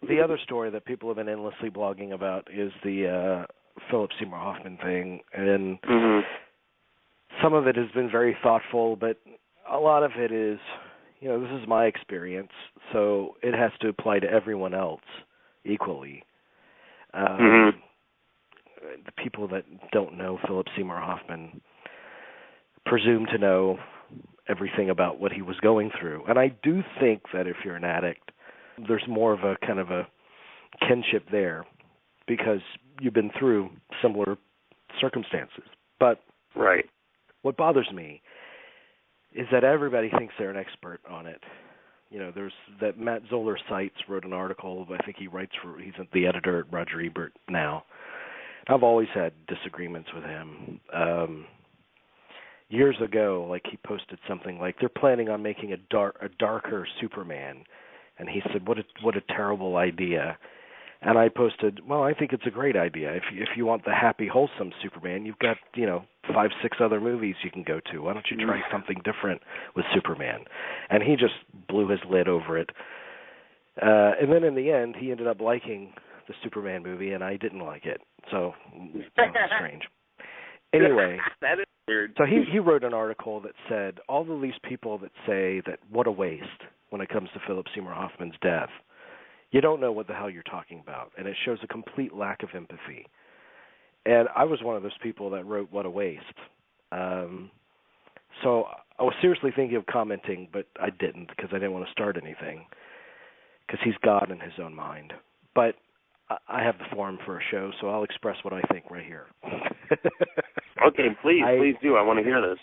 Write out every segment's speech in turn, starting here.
the other story that people have been endlessly blogging about is the Philip Seymour Hoffman thing, and some of it has been very thoughtful, but a lot of it is, this is my experience, so it has to apply to everyone else equally. The people that don't know Philip Seymour Hoffman presume to know everything about what he was going through. And I do think that if you're an addict, there's more of a kind of a kinship there because you've been through similar circumstances. But what bothers me is that everybody thinks they're an expert on it. There's that Matt Zoller Seitz wrote an article. I think he's the editor at Roger Ebert now. I've always had disagreements with him. Years ago, he posted something like they're planning on making a darker Superman, and he said, "What a terrible idea." And I posted, "Well, I think it's a great idea. If you want the happy, wholesome Superman, you've got 5, 6 other movies you can go to. Why don't you try something different with Superman?" And he just blew his lid over it. And then in the end, he ended up liking the Superman movie, and I didn't like it. So that was strange. Anyway, that is weird. So he wrote an article that said all of these people that say that what a waste when it comes to Philip Seymour Hoffman's death, you don't know what the hell you're talking about, and it shows a complete lack of empathy. And I was one of those people that wrote what a waste. So I was seriously thinking of commenting, but I didn't because I didn't want to start anything because he's God in his own mind. But I have the forum for a show, so I'll express what I think right here. Okay, please do. I want to hear this.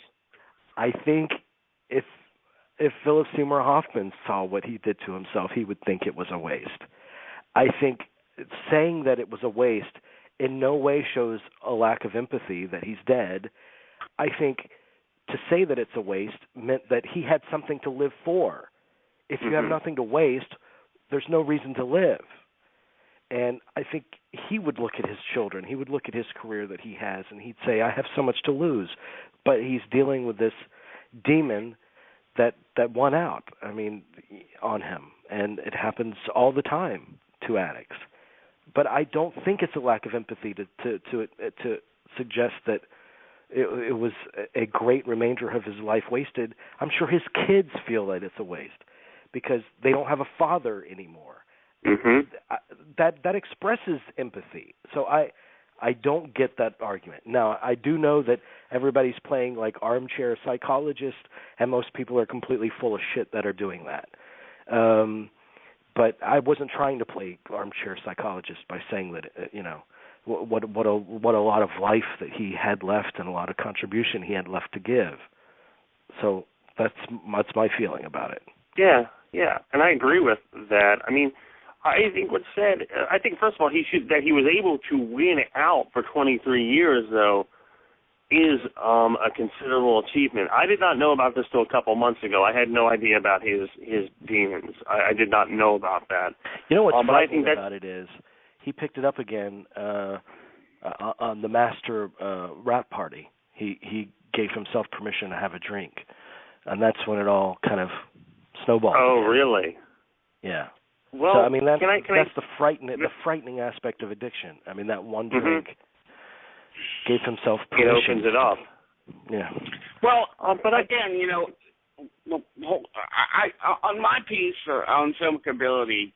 I think if Philip Seymour Hoffman saw what he did to himself, he would think it was a waste. I think saying that it was a waste in no way shows a lack of empathy that he's dead. I think to say that it's a waste meant that he had something to live for. If you have nothing to waste, there's no reason to live. And I think he would look at his children, he would look at his career that he has, and he'd say, I have so much to lose. But he's dealing with this demon that won out, on him. And it happens all the time to addicts. But I don't think it's a lack of empathy to suggest that it was a great remainder of his life wasted. I'm sure his kids feel that it's a waste because they don't have a father anymore. That expresses empathy. So I don't get that argument. Now, I do know that everybody's playing like armchair psychologist, and most people are completely full of shit that are doing that. But I wasn't trying to play armchair psychologist by saying that, what a lot of life that he had left and a lot of contribution he had left to give. So that's my feeling about it. Yeah, and I agree with that. I think first of all, that he was able to win out for 23 years, though, is a considerable achievement. I did not know about this till a couple months ago. I had no idea about his demons. I did not know about that. You know what's frightening about it is he picked it up again on the master rap party. He gave himself permission to have a drink, and that's when it all kind of snowballed. Oh, really? Yeah. Well, so, that's the frightening aspect of addiction. That one drink gave himself permission. It opens it up. Yeah. Well, but again, on my piece on filmability,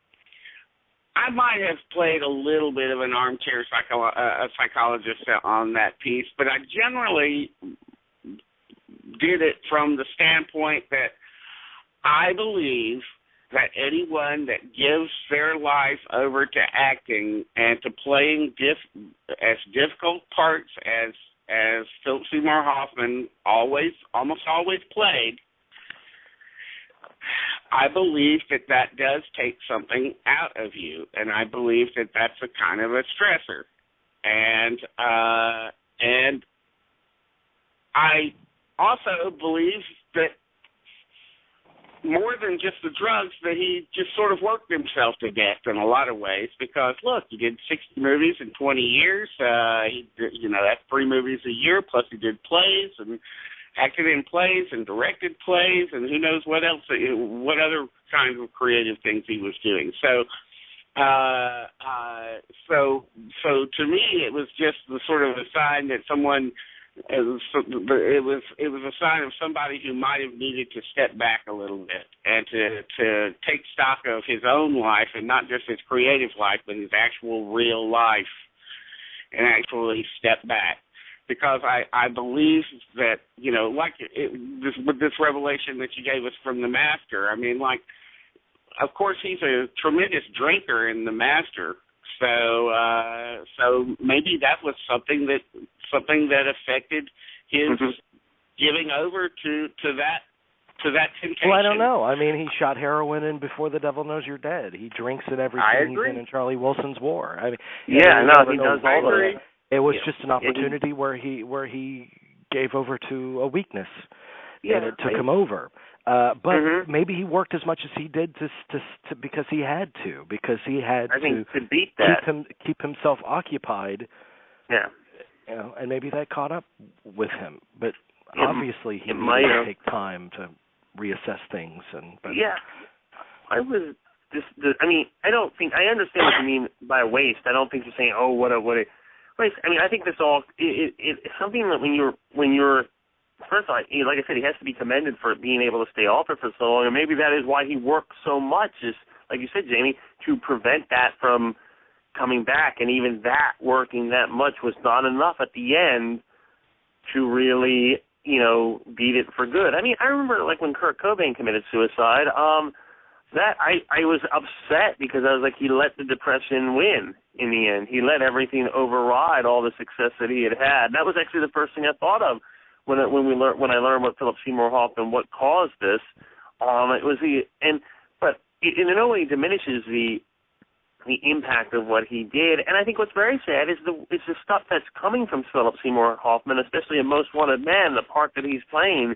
I might have played a little bit of an armchair psychologist on that piece, but I generally did it from the standpoint that I believe that anyone that gives their life over to acting and to playing as difficult parts as Philip Seymour Hoffman almost always played, I believe that does take something out of you, and I believe that that's a kind of a stressor, and I also believe that more than just the drugs, that he just sort of worked himself to death in a lot of ways because, look, he did 60 movies in 20 years. That's 3 movies a year, plus he did plays and acted in plays and directed plays and who knows what else, what other kinds of creative things he was doing. So So to me, it was just the sort of a sign that someone. It was a sign of somebody who might have needed to step back a little bit and to take stock of his own life, and not just his creative life, but his actual real life, and actually step back. Because I believe that, you know, like with this revelation that you gave us from The Master, I mean, like, of course he's a tremendous drinker in The Master, so maybe that was something that affected his giving over to that temptation. Well, I don't know. I mean, he shot heroin in Before the Devil Knows You're Dead. He drinks in everything he's in Charlie Wilson's War. I mean, he does all of it. It was just an opportunity where he gave over to a weakness, and it took him over. But maybe he worked as much as he did to because he had to beat that, keep himself occupied. Yeah. You know, and maybe that caught up with him. But obviously he might take time to reassess things. I was just. I mean, I understand what you mean by waste. I don't think you're saying, oh, what a waste. I mean, I think this all it's something that when you're first of all, like I said, he has to be commended for being able to stay off it for so long, and maybe that is why he worked so much, is like you said, Jamie, to prevent that from coming back. And even that working that much was not enough at the end to really, you know, beat it for good. I mean, I remember like when Kurt Cobain committed suicide. That I was upset because I was like, he let the depression win in the end. He let everything override all the success that he had had. And that was actually the first thing I thought of when I learned what Philip Seymour Hoffman, what caused this. But it in no way diminishes the impact of what he did. And I think what's very sad is the stuff that's coming from Philip Seymour Hoffman, especially in Most Wanted Man. The part that he's playing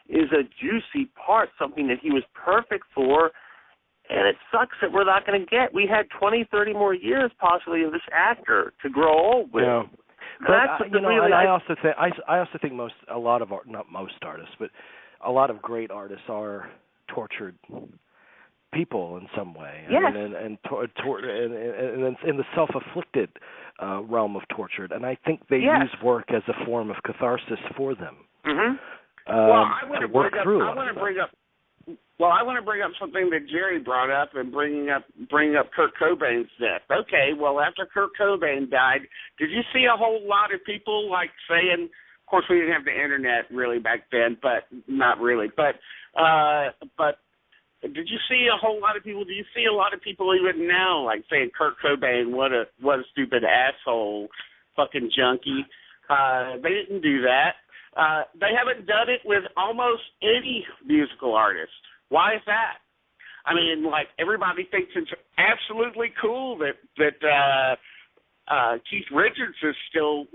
is a juicy part, something that he was perfect for. And it sucks that we're not going to get. We had 20, 30 more years possibly of this actor to grow old with. Yeah. But I also think a lot of not most artists, but a lot of great artists are tortured people in some way. Yes. I mean, and in the self-afflicted realm of tortured. And I think they use work as a form of catharsis for them. Mm-hmm. I want to bring up something that Jerry brought up, and bringing up Kurt Cobain's death. Okay, well, after Kurt Cobain died, did you see a whole lot of people like saying? Of course, we didn't have the internet really back then, but not really. But did you see a whole lot of people? Do you see a lot of people even now like saying Kurt Cobain, what a stupid asshole, fucking junkie? They didn't do that. They haven't done it with almost any musical artist. Why is that? I mean, like, everybody thinks it's absolutely cool that Keith Richards is still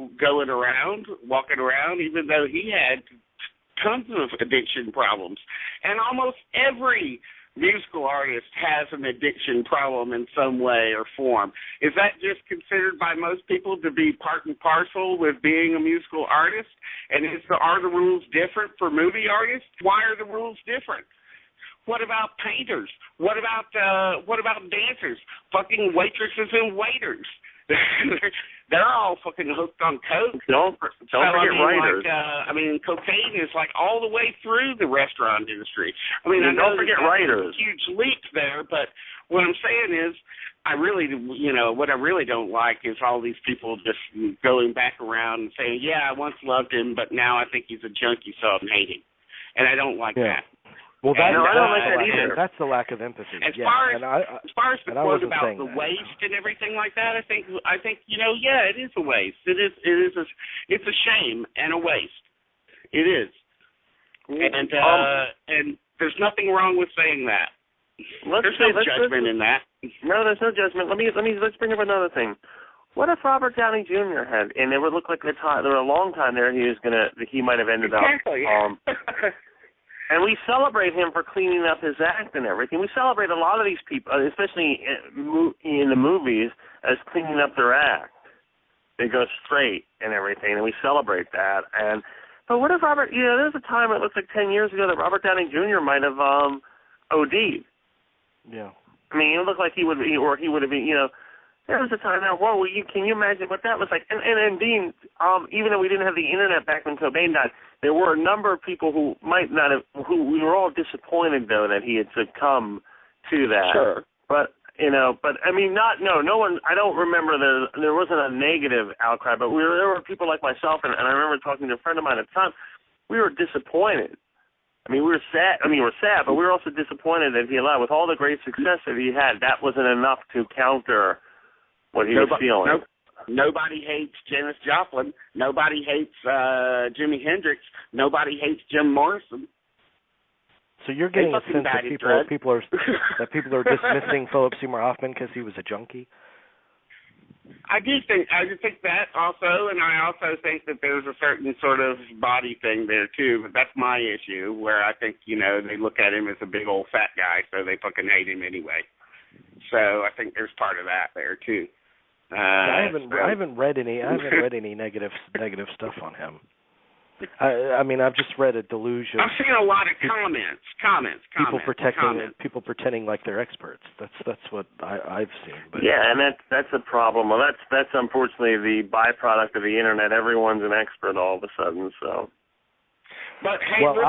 walking around, even though he had tons of addiction problems. And almost every musical artist has an addiction problem in some way or form. Is that just considered by most people to be part and parcel with being a musical artist? And are the rules different for movie artists? Why are the rules different? What about painters? What about dancers? Fucking waitresses and waiters. They're all fucking hooked on coke. Don't forget writers. Cocaine is like all the way through the restaurant industry. I mean, I know don't forget writers. Huge leap there, but what I'm saying is, what I really don't like is all these people just going back around and saying, yeah, I once loved him, but now I think he's a junkie, so I'm hating. And I don't like that. Well, I don't like that either. That's the lack of empathy. As far as the quote about the waste and everything like that, I think it is a waste. It's a shame and a waste. It is. And there's nothing wrong with saying that. There's no judgment in that. No, there's no judgment. Let's bring up another thing. What if Robert Downey Jr. and it would look like there were a long time there he might have ended up. And we celebrate him for cleaning up his act and everything. We celebrate a lot of these people, especially in the movies, as cleaning up their act. They go straight and everything, and we celebrate that. But what if Robert? There's a time, it looks like 10 years ago, that Robert Downey Jr. might have OD'd. Yeah. I mean, it looked like he would be, or he would have been, there was a time now, can you imagine what that was like? And Dean, even though we didn't have the internet back when Cobain died, there were a number of people who might not have, who we were all disappointed, though, that he had succumbed to that. Sure. But I mean, no one, I don't remember there wasn't a negative outcry, but there were people like myself, and I remember talking to a friend of mine at the time, we were disappointed. I mean, we were sad, but we were also disappointed that he allowed, with all the great success that he had, that wasn't enough to counter what he was feeling. Nobody hates Janis Joplin. Nobody hates Jimi Hendrix. Nobody hates Jim Morrison. So you're getting a sense that people are dismissing Philip Seymour Hoffman because he was a junkie? I do think that also, and I also think that there's a certain sort of body thing there too. But that's my issue, where I think they look at him as a big old fat guy, so they fucking hate him anyway. So I think there's part of that there too. I haven't read any negative stuff on him. I mean, I've just read a delusion. I've seen a lot of comments. People pretending like they're experts. That's what I've seen. But yeah, and that's a problem. Well, that's unfortunately the byproduct of the internet. Everyone's an expert all of a sudden. So. But hey, listen.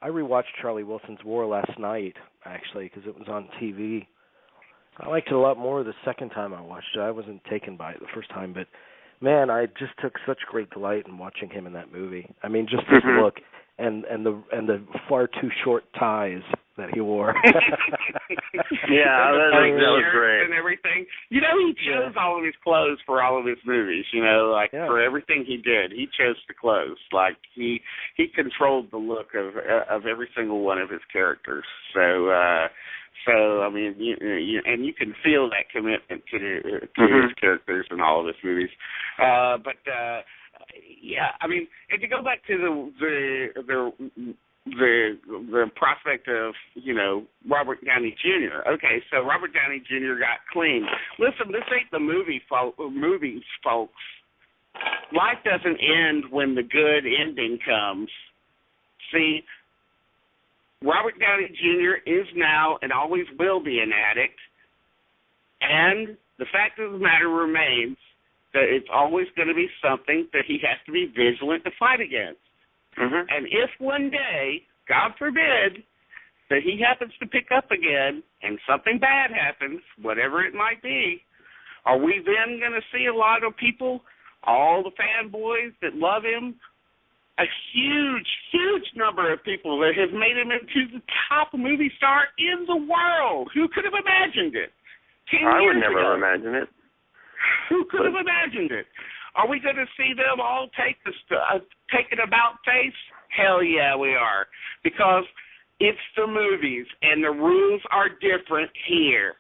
I rewatched Charlie Wilson's War last night, actually, because it was on TV. I liked it a lot more the second time I watched it. I wasn't taken by it the first time, but man, I just took such great delight in watching him in that movie. I mean, just his look and the far too short ties that he wore. Yeah, that was great. And everything. He chose all of his clothes for all of his movies. For everything he did, he chose the clothes. Like he controlled the look of every single one of his characters. So I mean, and you can feel that commitment to his characters in all of his movies. Yeah, I mean, and to go back to the prospect of Robert Downey Jr. Okay, so Robert Downey Jr. got clean. Listen, this ain't the movies, folks. Life doesn't end when the good ending comes. See. Robert Downey Jr. is now and always will be an addict, and the fact of the matter remains that it's always going to be something that he has to be vigilant to fight against. And if one day, God forbid, that he happens to pick up again and something bad happens, whatever it might be, are we then going to see a lot of people, all the fanboys that love him, a huge number of people that have made him into the top movie star in the world? Who could have imagined it? I would never imagine it. Who could have imagined it? Are we going to see them all take an about face? Hell yeah, we are. Because it's the movies, and the rules are different here.